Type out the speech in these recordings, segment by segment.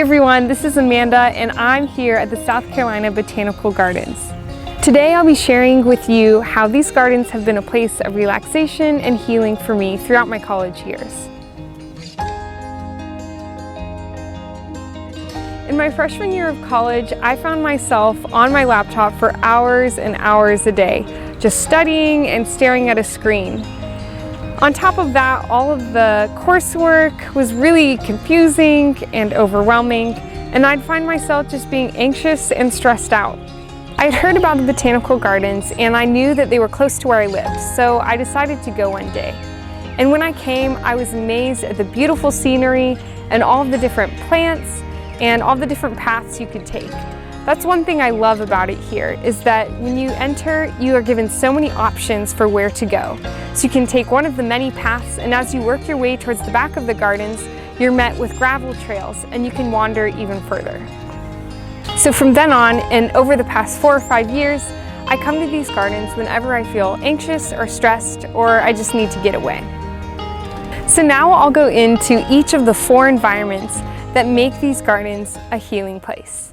everyone, this is Amanda and I'm here at the South Carolina Botanical Gardens. Today I'll be sharing with you how these gardens have been a place of relaxation and healing for me throughout my college years. In my freshman year of college, I found myself on my laptop for hours and hours a day, just studying and staring at a screen. On top of that, all of the coursework was really confusing and overwhelming, and I'd find myself just being anxious and stressed out. I had heard about the Botanical Gardens and I knew that they were close to where I lived, so I decided to go one day. And when I came, I was amazed at the beautiful scenery and all of the different plants and all the different paths you could take. That's one thing I love about it here, is that when you enter, you are given so many options for where to go. So you can take one of the many paths, and as you work your way towards the back of the gardens, you're met with gravel trails and you can wander even further. So from then on, and over the past 4 or 5 years, I come to these gardens whenever I feel anxious or stressed, or I just need to get away. So now I'll go into each of the 4 environments that make these gardens a healing place.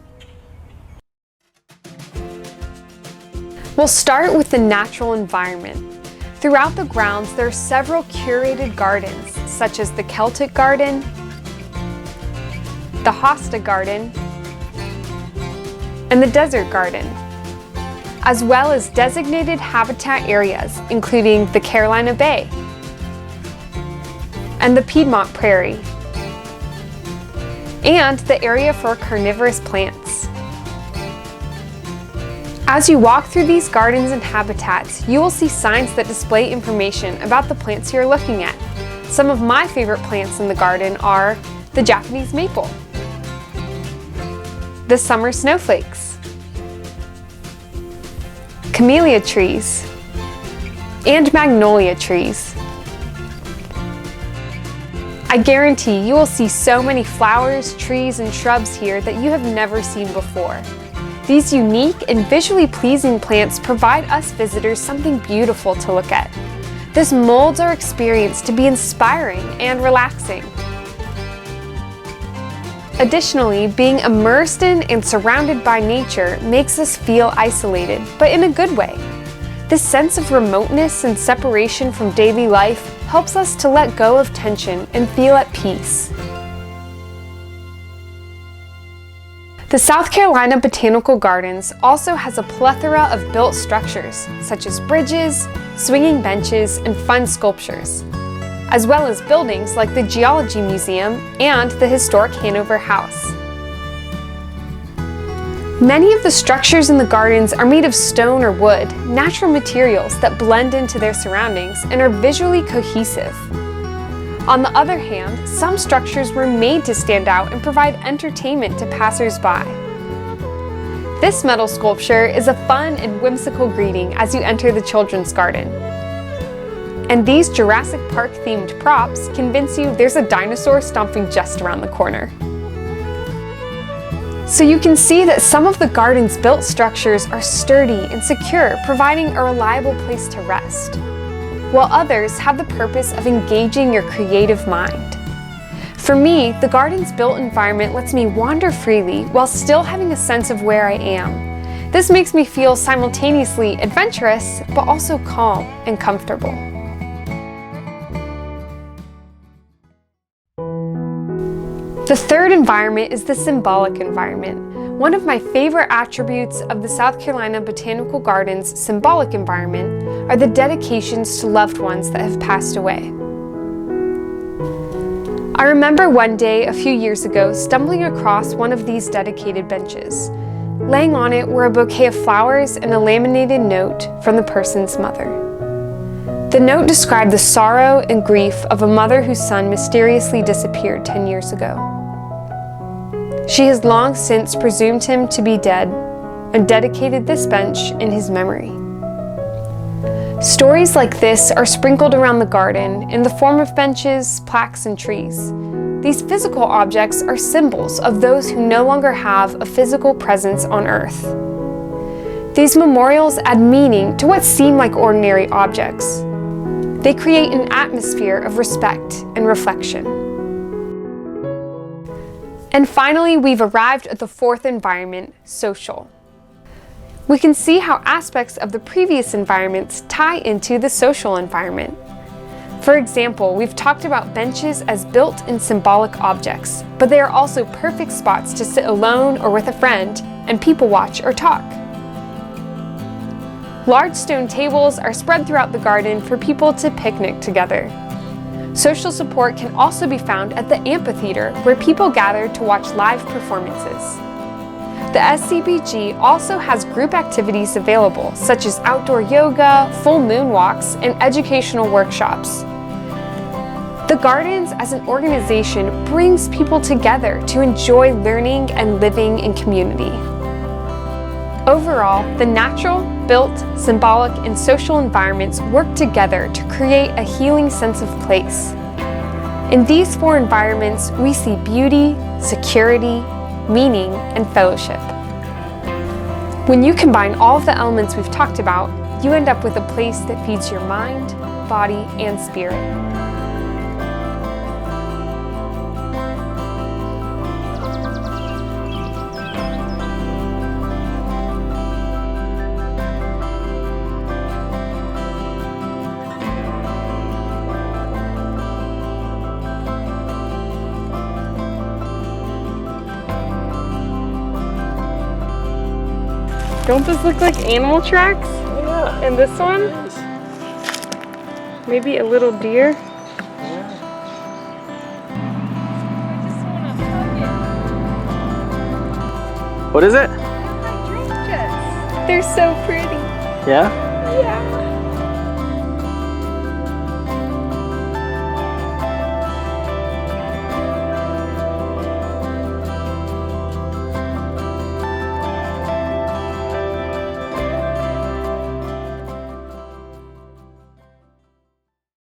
We'll start with the natural environment. Throughout the grounds, there are several curated gardens, such as the Celtic Garden, the Hosta Garden, and the Desert Garden, as well as designated habitat areas, including the Carolina Bay and the Piedmont Prairie, and the area for carnivorous plants. As you walk through these gardens and habitats, you will see signs that display information about the plants you're looking at. Some of my favorite plants in the garden are the Japanese maple, the summer snowflakes, camellia trees, and magnolia trees. I guarantee you will see so many flowers, trees, and shrubs here that you have never seen before. These unique and visually pleasing plants provide us visitors something beautiful to look at. This molds our experience to be inspiring and relaxing. Additionally, being immersed in and surrounded by nature makes us feel isolated, but in a good way. This sense of remoteness and separation from daily life helps us to let go of tension and feel at peace. The South Carolina Botanical Gardens also has a plethora of built structures, such as bridges, swinging benches, and fun sculptures, as well as buildings like the Geology Museum and the historic Hanover House. Many of the structures in the gardens are made of stone or wood, natural materials that blend into their surroundings and are visually cohesive. On the other hand, some structures were made to stand out and provide entertainment to passers-by. This metal sculpture is a fun and whimsical greeting as you enter the children's garden. And these Jurassic Park-themed props convince you there's a dinosaur stomping just around the corner. So you can see that some of the garden's built structures are sturdy and secure, providing a reliable place to rest, while others have the purpose of engaging your creative mind. For me, the garden's built environment lets me wander freely while still having a sense of where I am. This makes me feel simultaneously adventurous, but also calm and comfortable. The third environment is the symbolic environment. One of my favorite attributes of the South Carolina Botanical Gardens' symbolic environment are the dedications to loved ones that have passed away. I remember one day a few years ago stumbling across one of these dedicated benches. Laying on it were a bouquet of flowers and a laminated note from the person's mother. The note described the sorrow and grief of a mother whose son mysteriously disappeared 10 years ago. She has long since presumed him to be dead and dedicated this bench in his memory. Stories like this are sprinkled around the garden in the form of benches, plaques, and trees. These physical objects are symbols of those who no longer have a physical presence on earth. These memorials add meaning to what seem like ordinary objects. They create an atmosphere of respect and reflection. And finally, we've arrived at the fourth environment, social. We can see how aspects of the previous environments tie into the social environment. For example, we've talked about benches as built and symbolic objects, but they are also perfect spots to sit alone or with a friend and people watch or talk. Large stone tables are spread throughout the garden for people to picnic together. Social support can also be found at the amphitheater, where people gather to watch live performances. The SCBG also has group activities available, such as outdoor yoga, full moon walks, and educational workshops. The Gardens as an organization brings people together to enjoy learning and living in community. Overall, the natural, built, symbolic, and social environments work together to create a healing sense of place. In these four environments, we see beauty, security, meaning, and fellowship. When you combine all of the elements we've talked about, you end up with a place that feeds your mind, body, and spirit. Don't those look like animal tracks? Yeah. And this one? Maybe a little deer? Yeah. I just want to hug it. What is it? They're so pretty. Yeah? Yeah.